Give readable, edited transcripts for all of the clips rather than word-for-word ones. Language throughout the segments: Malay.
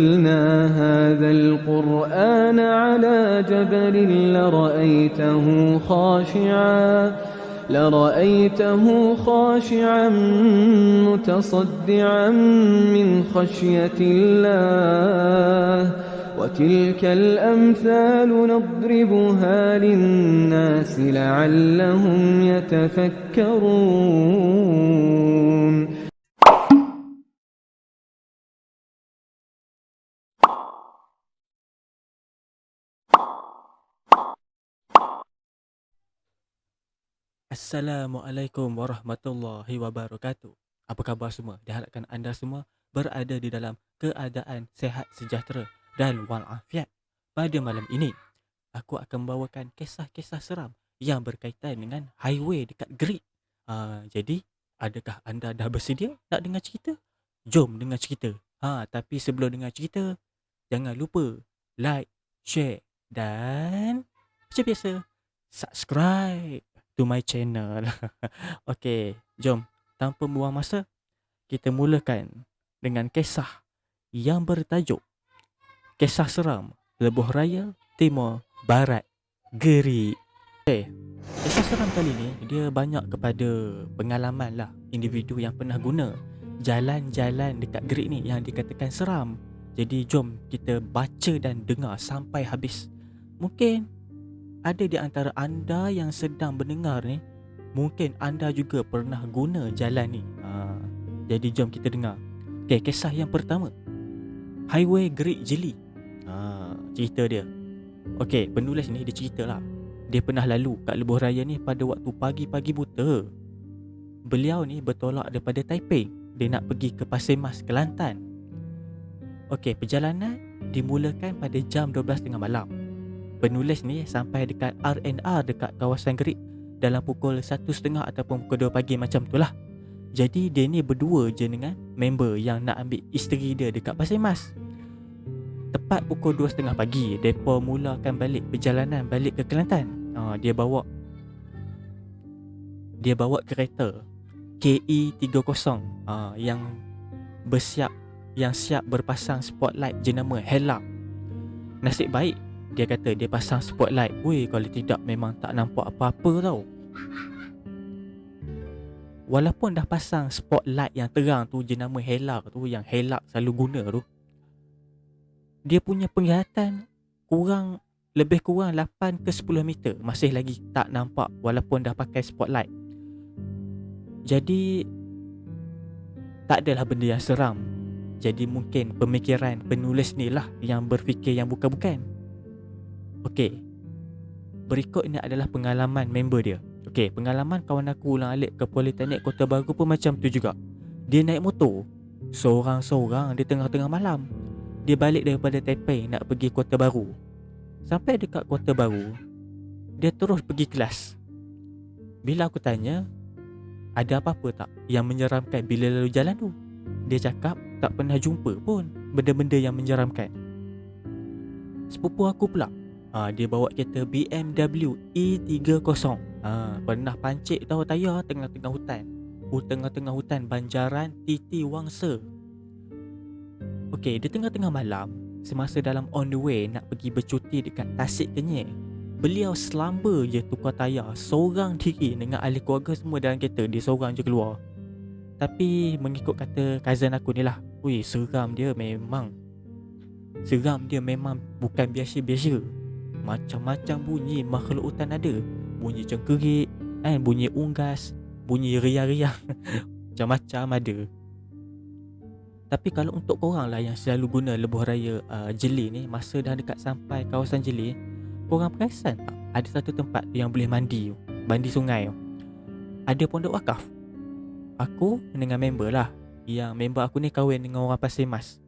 أنزلنا هذا القرآن على جبل لرأيته خاشعا متصدعا من خشية الله وتلك الأمثال نضربها للناس لعلهم يتفكرون. Assalamualaikum warahmatullahi wabarakatuh. Apa khabar semua? Diharapkan anda semua berada di dalam keadaan sehat sejahtera dan walafiat. Pada malam ini, aku akan membawakan kisah-kisah seram yang berkaitan dengan highway dekat Gerik. Jadi, adakah anda dah bersedia nak dengar cerita? Jom dengar cerita. Tapi sebelum dengar cerita, jangan lupa like, share dan macam biasa, subscribe to my channel. Okey, jom tanpa buang masa, kita mulakan dengan kisah yang bertajuk Kisah Seram Lebuh Raya Timur Barat Gerik. Kisah seram kali ni dia banyak kepada pengalaman lah individu yang pernah guna jalan-jalan dekat Gerik ni yang dikatakan seram. Jadi jom kita baca dan dengar sampai habis. Mungkin ada di antara anda yang sedang mendengar ni, mungkin anda juga pernah guna jalan ni. Jadi jom kita dengar. Okay, kisah yang pertama, Highway Gerik Jeli. Cerita dia. Okay, penulis ni dia cerita lah, dia pernah lalu kat lebuh raya ni pada waktu pagi-pagi buta. Beliau ni bertolak daripada Taiping. Dia nak pergi ke Pasir Mas, Kelantan. Okay, perjalanan dimulakan pada jam 12.30 malam. Penulis ni sampai dekat R&R dekat kawasan Gerik dalam pukul 1.30 ataupun pukul 2 pagi macam tu lah. Jadi dia ni berdua je dengan member yang nak ambil isteri dia dekat Pasir Mas. Tepat pukul 2.30 pagi, mereka mulakan balik perjalanan balik ke Kelantan. Dia bawa kereta KE30 yang siap berpasang spotlight jenama Hella. Nasib baik, dia kata dia pasang spotlight. Kalau tidak memang tak nampak apa-apa tau. Walaupun dah pasang spotlight yang terang tu, jenama Hella tu, yang Hella selalu guna tu, dia punya penglihatan lebih kurang 8 ke 10 meter masih lagi tak nampak walaupun dah pakai spotlight. Jadi tak adalah benda yang seram. Jadi mungkin pemikiran penulis ni lah yang berfikir yang bukan-bukan. Okey, berikut ini adalah pengalaman member dia. Okey, pengalaman kawan aku ulang-alik ke Politeknik Kota Baru pun macam tu juga. Dia naik motor seorang-seorang di tengah-tengah malam. Dia balik daripada Taipei nak pergi Kota Baru. Sampai dekat Kota Baru, dia terus pergi kelas. Bila aku tanya, ada apa-apa tak yang menyeramkan bila lalu jalan tu? Dia cakap tak pernah jumpa pun benda-benda yang menyeramkan. Sepupu aku pula, dia bawa kereta BMW E30. Pernah pancit tahu tayar tengah-tengah hutan. Tengah-tengah hutan Banjaran Titi Wangsa. Okey, di tengah-tengah malam, semasa dalam on the way nak pergi bercuti dekat Tasik Kenyir, beliau selamba je tukar tayar seorang diri dengan ahli keluarga semua dalam kereta. Dia seorang je keluar. Tapi mengikut kata cousin aku ni lah, seram dia memang bukan biasa-biasa. Macam-macam bunyi makhluk hutan ada. Bunyi cengkerik, bunyi unggas, bunyi riang-riang. Macam-macam ada. Tapi kalau untuk korang lah yang selalu guna lebuh raya Jeli ni, masa dah dekat sampai kawasan Jeli, korang perasan tak ada satu tempat yang boleh mandi sungai tu. Ada pondok wakaf. Aku dengan member lah, yang member aku ni kahwin dengan orang Pasir Mas.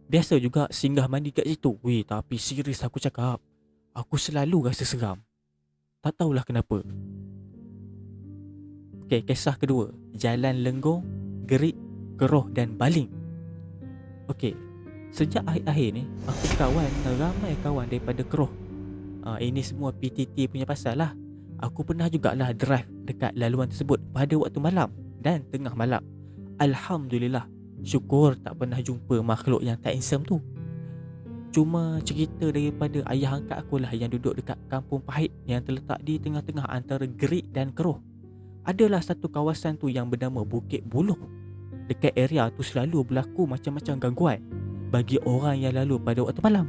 Biasa juga singgah mandi kat situ. Tapi serius aku cakap, aku selalu rasa seram. Tak tahulah kenapa. Okey, kisah kedua, Jalan Lenggong, Gerik, Keroh dan Baling. Okey, sejak akhir-akhir ni aku kawan dengan ramai kawan daripada Keroh. Ini semua PTT punya pasal lah. Aku pernah jugalah drive dekat laluan tersebut pada waktu malam dan tengah malam. Alhamdulillah, Syukur tak pernah jumpa makhluk yang tak handsome tu. Cuma cerita daripada ayah angkat aku lah yang duduk dekat Kampung Pahit yang terletak di tengah-tengah antara Gerik dan Keroh. Adalah satu kawasan tu yang bernama Bukit Buluh. Dekat area tu selalu berlaku macam-macam gangguan bagi orang yang lalu pada waktu malam.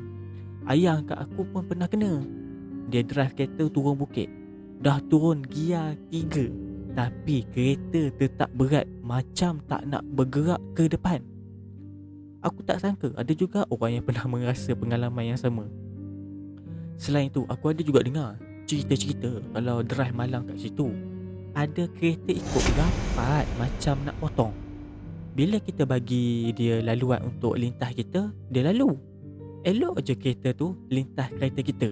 Ayah angkat aku pun pernah kena. Dia drive kereta turun bukit. Dah turun gear 3, tapi kereta tetap berat macam tak nak bergerak ke depan. Aku tak sangka ada juga orang yang pernah merasa pengalaman yang sama. Selain tu, aku ada juga dengar cerita-cerita kalau drive malam kat situ, ada kereta ikut rapat macam nak potong. Bila kita bagi dia laluan untuk lintas kita, dia lalu. Elok je kereta tu lintas kereta kita.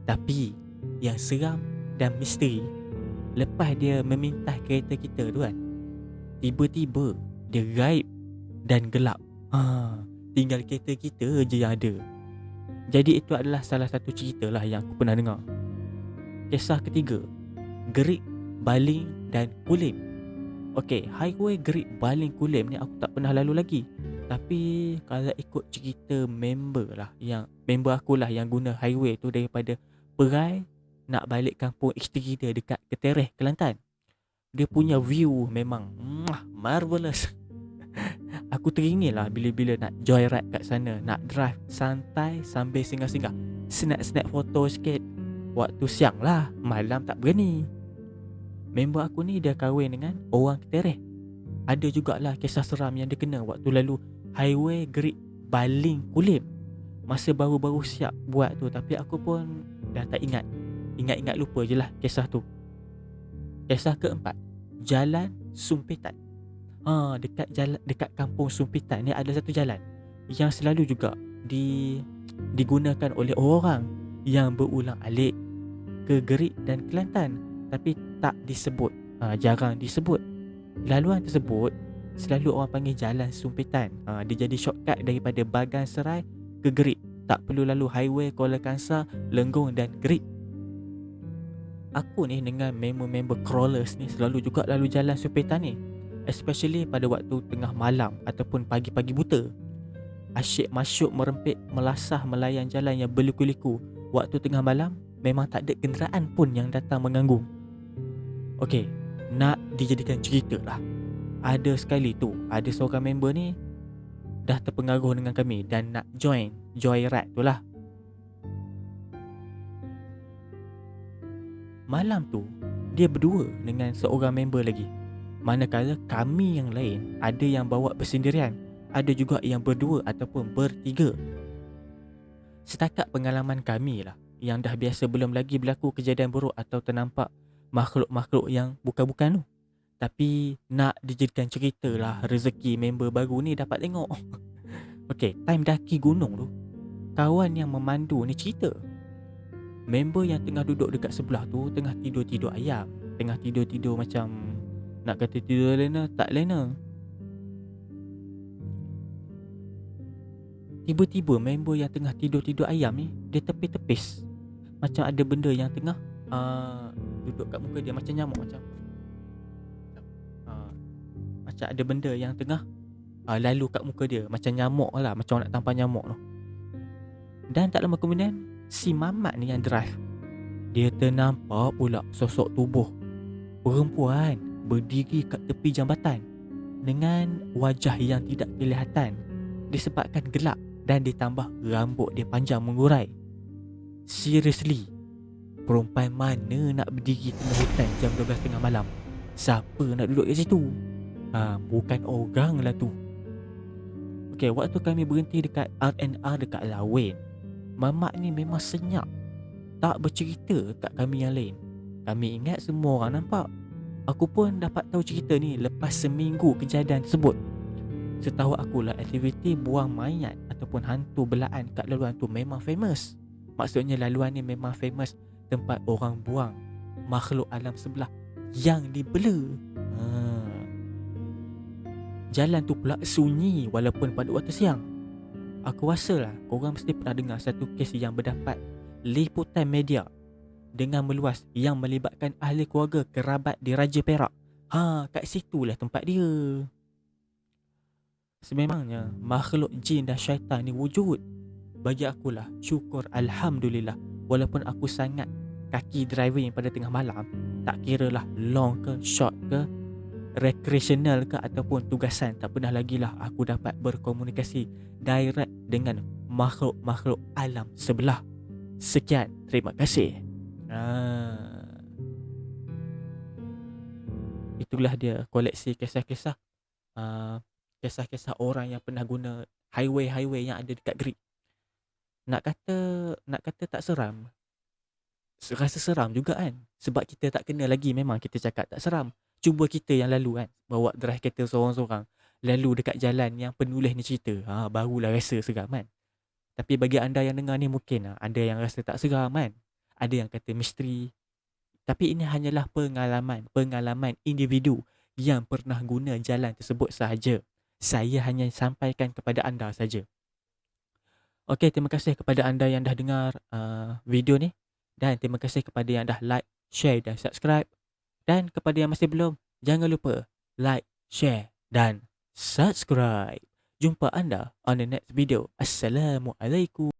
Tapi yang seram dan misteri, lepas dia memintas kereta kita tu kan, tiba-tiba dia gaib dan gelap. Tinggal kereta kita je yang ada. Jadi itu adalah salah satu cerita lah yang aku pernah dengar. Kisah ketiga, Gerik, Baling dan Kulim. Okey, highway Gerik, Baling, Kulim ni aku tak pernah lalu lagi. Tapi kalau ikut cerita member aku lah yang guna highway tu daripada Perai nak balik kampung isteri dia dekat Ketereh, Kelantan. Dia punya view memang marvelous. Aku teringin lah bila-bila nak joyride kat sana, nak drive santai sambil singgah-singgah, snap foto sikit. Waktu siang lah, malam tak berani. Member aku ni dia kahwin dengan orang Ketereh. Ada jugalah kisah seram yang dia kena waktu lalu highway Gerik, Baling, Kulim. Masa baru-baru siap buat tu, tapi aku pun dah tak ingat. Ingat-ingat lupa je lah kisah tu. Kisah keempat, Jalan Sumpitan. Dekat kampung Sumpitan ni ada satu jalan yang selalu juga digunakan oleh orang yang berulang alik ke Gerik dan Kelantan, tapi tak disebut, jarang disebut. Laluan tersebut selalu orang panggil Jalan Sumpitan. Dia jadi shortcut daripada Bagan Serai ke Gerik. Tak perlu lalu highway Kuala Kangsar, Lenggong dan Gerik. Aku ni dengan member-member crawlers ni selalu juga lalu Jalan Sumpitan ni, especially pada waktu tengah malam ataupun pagi-pagi buta. Asyik masuk merempit, melasah melayan jalan yang berliku-liku. Waktu tengah malam memang tak ada kenderaan pun yang datang mengganggu. Okey, nak dijadikan cerita lah. Ada sekali tu, ada seorang member ni dah terpengaruh dengan kami dan nak joyride tu lah. Malam tu dia berdua dengan seorang member lagi. Manakala kami yang lain ada yang bawa bersendirian, ada juga yang berdua ataupun bertiga. Setakat pengalaman kami lah yang dah biasa, belum lagi berlaku kejadian buruk atau ternampak makhluk-makhluk yang bukan-bukan tu. Tapi nak dijadikan cerita lah, rezeki member baru ni dapat tengok. Okey, time daki gunung tu, kawan yang memandu ni cerita member yang tengah duduk dekat sebelah tu tengah tidur-tidur ayam. Tengah tidur-tidur macam nak kata tidur lena, tak lena. Tiba-tiba member yang tengah tidur-tidur ayam ni, dia tepis-tepis. Macam ada benda yang tengah duduk kat muka dia, macam nyamuk. Macam ada benda yang tengah lalu kat muka dia, macam nyamuk lah, macam orang nak tampar nyamuk tu. Dan tak lama kemudian, si Mamat ni yang drive, dia ternampak pula sosok tubuh perempuan berdiri kat tepi jambatan dengan wajah yang tidak kelihatan disebabkan gelap dan ditambah rambut dia panjang mengurai. Seriously, perempuan mana nak berdiri tengah hutan jam 12 tengah malam? Siapa nak duduk kat situ? Bukan orang lah tu. Okay, waktu kami berhenti dekat R&R dekat Lawen, Mamat ni memang senyap, tak bercerita kat kami yang lain. Kami ingat semua orang nampak. Aku pun dapat tahu cerita ni lepas seminggu kejadian tersebut. Setahu akulah aktiviti buang mayat ataupun hantu belaan kat laluan tu memang famous. Maksudnya laluan ni memang famous, tempat orang buang makhluk alam sebelah yang dibela. Jalan tu pula sunyi walaupun pada waktu siang. Aku rasa lah korang mesti pernah dengar satu kes yang berdapat liputan media dengan meluas yang melibatkan ahli keluarga kerabat di Raja Perak. Kat situlah tempat dia. sememangnya makhluk jin dan syaitan ni wujud. Bagi akulah syukur Alhamdulillah, walaupun aku sangat kaki driving pada tengah malam, tak kira lah long ke short ke, recreational ke ataupun tugasan, tak pernah lagi lah aku dapat berkomunikasi direct dengan makhluk-makhluk alam sebelah. Sekian, terima kasih. Itulah dia koleksi kisah-kisah, ah, kisah-kisah orang yang pernah guna highway-highway yang ada dekat Greek. Nak kata tak seram, rasa seram juga kan. Sebab kita tak kenal lagi, memang kita cakap tak seram. Cuba kita yang lalu kan, bawa drive kereta seorang-seorang, lalu dekat jalan yang penulis ni cerita, barulah rasa seram kan. Tapi bagi anda yang dengar ni, mungkin ada yang rasa tak seram kan, ada yang kata misteri. Tapi ini hanyalah pengalaman individu yang pernah guna jalan tersebut sahaja. Saya hanya sampaikan kepada anda saja. Okey, terima kasih kepada anda yang dah dengar video ni. Dan terima kasih kepada yang dah like, share dan subscribe. Dan kepada yang masih belum, jangan lupa like, share dan subscribe. Jumpa anda on the next video. Assalamualaikum.